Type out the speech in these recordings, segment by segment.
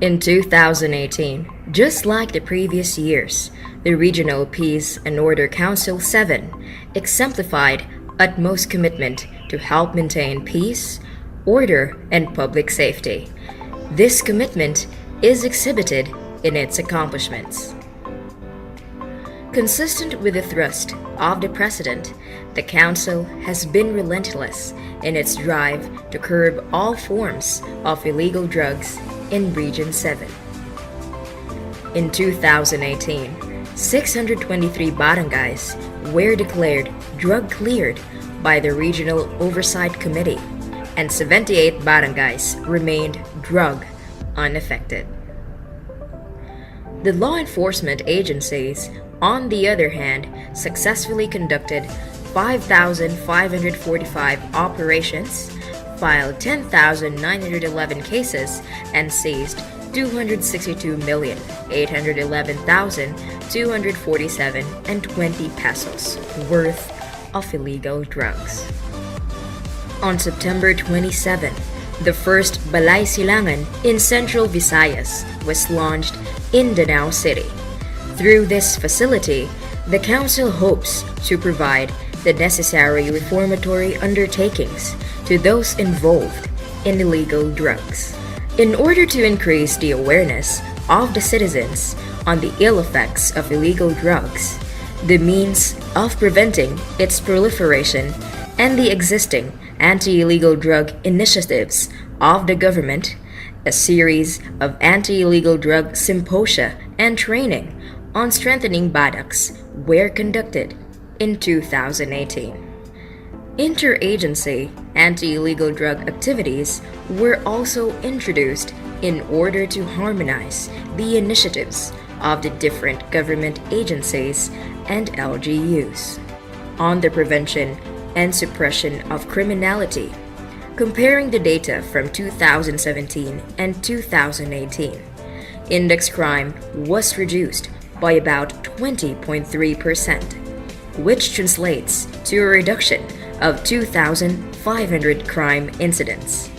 In 2018, just like the previous years, the Regional Peace and Order Council 7 exemplified utmost commitment to help maintain peace, order, and public safety. This commitment is exhibited in its accomplishments. Consistent with the thrust of the President, the Council has been relentless in its drive to curb all forms of illegal drugs in Region 7. In 2018, 623 barangays were declared drug-cleared by the Regional Oversight Committee, and 78 barangays remained drug unaffected. The law enforcement agencies, on the other hand, successfully conducted 5,545 operations, filed 10,911 cases, and seized 262,811,247.20 pesos worth of illegal drugs. On September 27, the first Balay Silangan in Central Visayas was launched in Danao City. Through this facility, the Council hopes to provide the necessary reformatory undertakings to those involved in illegal drugs. In order to increase the awareness of the citizens on the ill effects of illegal drugs, the means of preventing its proliferation, and the existing anti-illegal drug initiatives of the government, a series of anti-illegal drug symposia and training on strengthening BADACs were conducted in 2018. Interagency anti-illegal drug activities were also introduced in order to harmonize the initiatives of the different government agencies and LGUs on the prevention and suppression of criminality. Comparing the data from 2017 and 2018, index crime was reduced by about 20.3%, which translates to a reduction of 2,500 crime incidents.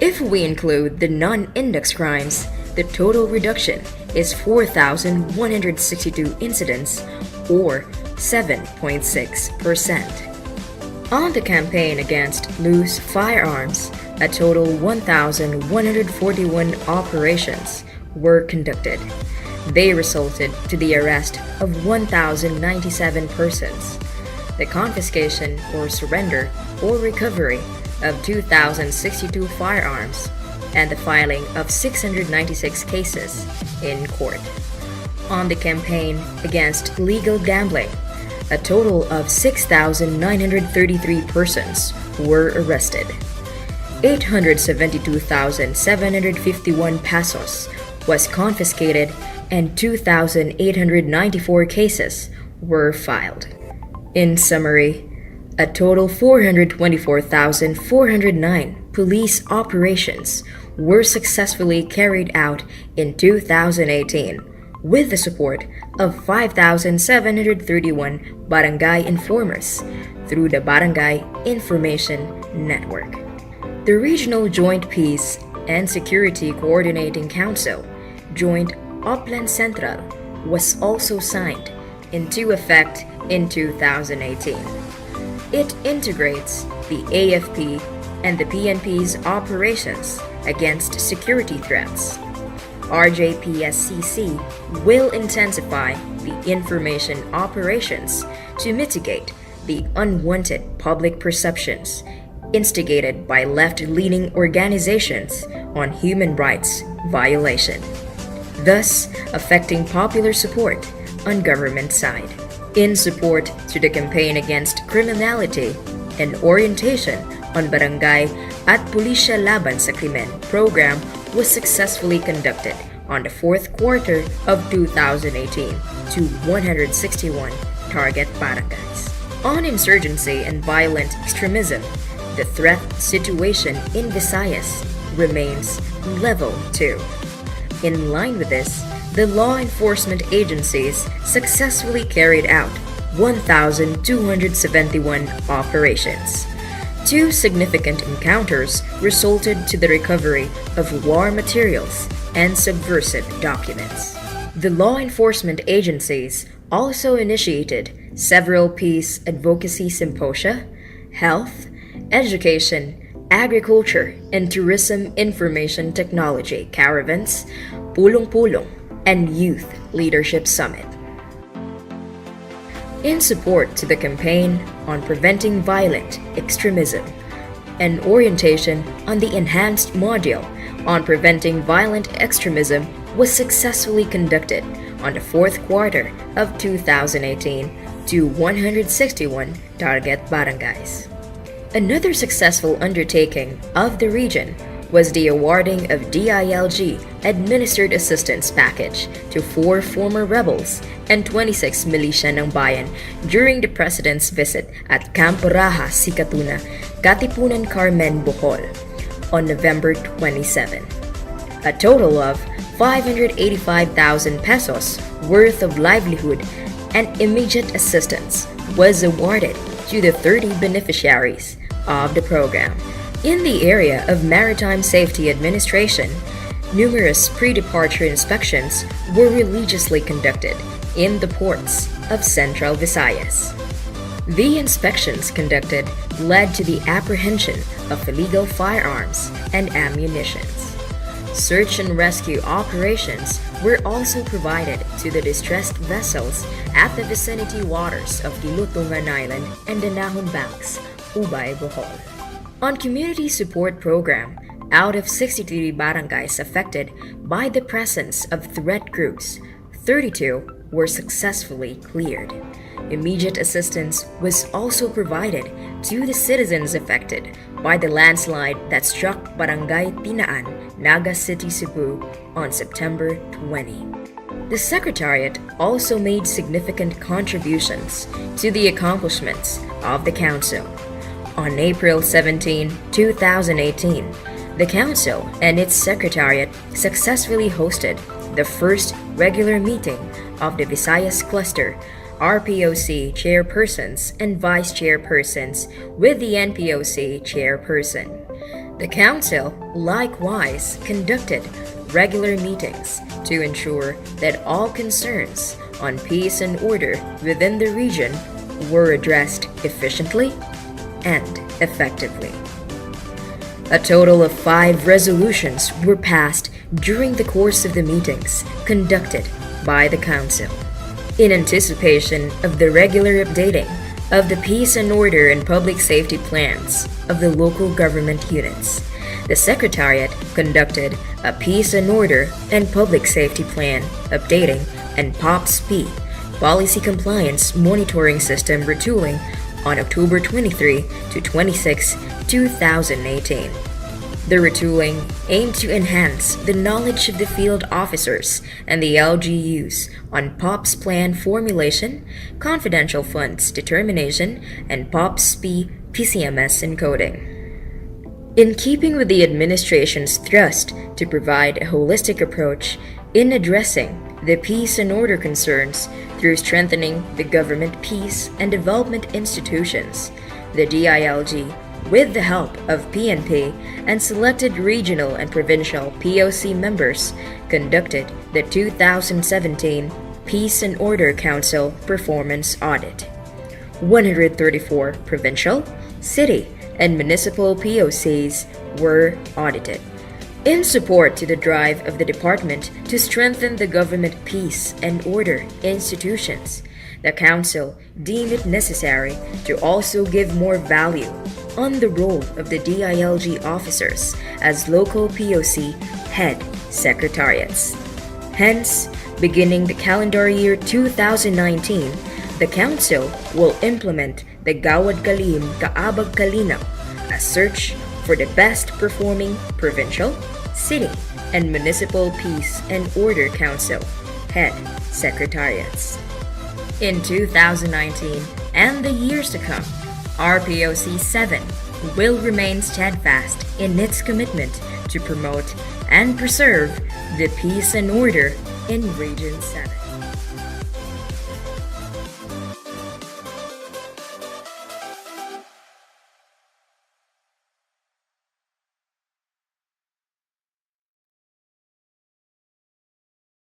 If we include the non-index crimes, the total reduction is 4,162 incidents, or 7.6%. On the campaign against loose firearms, a total 1,141 operations were conducted. They resulted to the arrest of 1,097 persons, the confiscation or surrender or recovery of 2,062 firearms, and the filing of 696 cases in court. On the campaign against legal gambling, a total of 6,933 persons were arrested. 872,751 pesos was confiscated and 2,894 cases were filed. In summary, a total 424,409 police operations were successfully carried out in 2018 with the support of 5,731 barangay informers through the Barangay Information Network. The Regional Joint Peace and Security Coordinating Council, Joint Upland Central, was also signed into effect in 2018. It integrates the AFP and the PNP's operations against security threats. RJPSCC will intensify the information operations to mitigate the unwanted public perceptions instigated by left-leaning organizations on human rights violation, thus affecting popular support on government side. In support to the campaign against criminality, an orientation on Barangay at Pulisya Laban sa Krimen program was successfully conducted on the fourth quarter of 2018 to 161 target barangays. On insurgency and violent extremism, the threat situation in Visayas remains level 2. In line with this, the law enforcement agencies successfully carried out 1,271 operations. 2 significant encounters resulted to the recovery of war materials and subversive documents. The law enforcement agencies also initiated several peace advocacy symposia, health, education, agriculture, and tourism information technology caravans, pulong-pulong, and youth leadership summit. In support to the campaign on preventing violent extremism, an orientation on the enhanced module on preventing violent extremism was successfully conducted on the fourth quarter of 2018 to 161 target barangays. Another successful undertaking of the region was the awarding of DILG Administered Assistance Package to 4 former rebels and 26 militia ng bayan during the President's visit at Camp Raha, Sikatuna, Katipunan, Carmen, Bohol on November 27. A total of 585,000 pesos worth of livelihood and immediate assistance was awarded to the 30 beneficiaries of the program. In the area of Maritime Safety Administration, numerous pre-departure inspections were religiously conducted in the ports of Central Visayas. The inspections conducted led to the apprehension of illegal firearms and ammunitions. Search and rescue operations were also provided to the distressed vessels at the vicinity waters of Tilutungan Island and Danahon Banks, Ubay, Bohol. On community support program, out of 63 barangays affected by the presence of threat groups, 32 were successfully cleared. Immediate assistance was also provided to the citizens affected by the landslide that struck Barangay Tinaan, Naga City, Cebu on September 20. The Secretariat also made significant contributions to the accomplishments of the Council. On April 17, 2018, the Council and its Secretariat successfully hosted the first regular meeting of the Visayas Cluster RPOC chairpersons and vice chairpersons with the NPOC chairperson. The Council likewise conducted regular meetings to ensure that all concerns on peace and order within the region were addressed efficiently and effectively. A total of 5 resolutions were passed during the course of the meetings conducted by the Council. In anticipation of the regular updating of the peace and order and public safety plans of the local government units, the Secretariat conducted a peace and order and public safety plan updating and POPS-P policy compliance monitoring system retooling on October 23 to 26, 2018. The retooling aimed to enhance the knowledge of the field officers and the LGUs on POPS plan formulation, confidential funds determination, and POPS-P PCMS encoding. In keeping with the administration's thrust to provide a holistic approach in addressing the peace and order concerns through strengthening the government peace and development institutions, the DILG, with the help of PNP and selected regional and provincial POC members, conducted the 2017 Peace and Order Council Performance Audit. 134 provincial, city, and municipal POCs were audited. In support to the drive of the department to strengthen the government peace and order institutions, the Council deemed it necessary to also give more value on the role of the DILG officers as local POC head secretariats. Hence, beginning the calendar year 2019, the Council will implement the Gawad Kalim Kaabag Kalinaw, a search for the best performing provincial, city, and municipal peace and order council head secretariats. In 2019 and the years to come, RPOC7 will remain steadfast in its commitment to promote and preserve the peace and order in Region 7.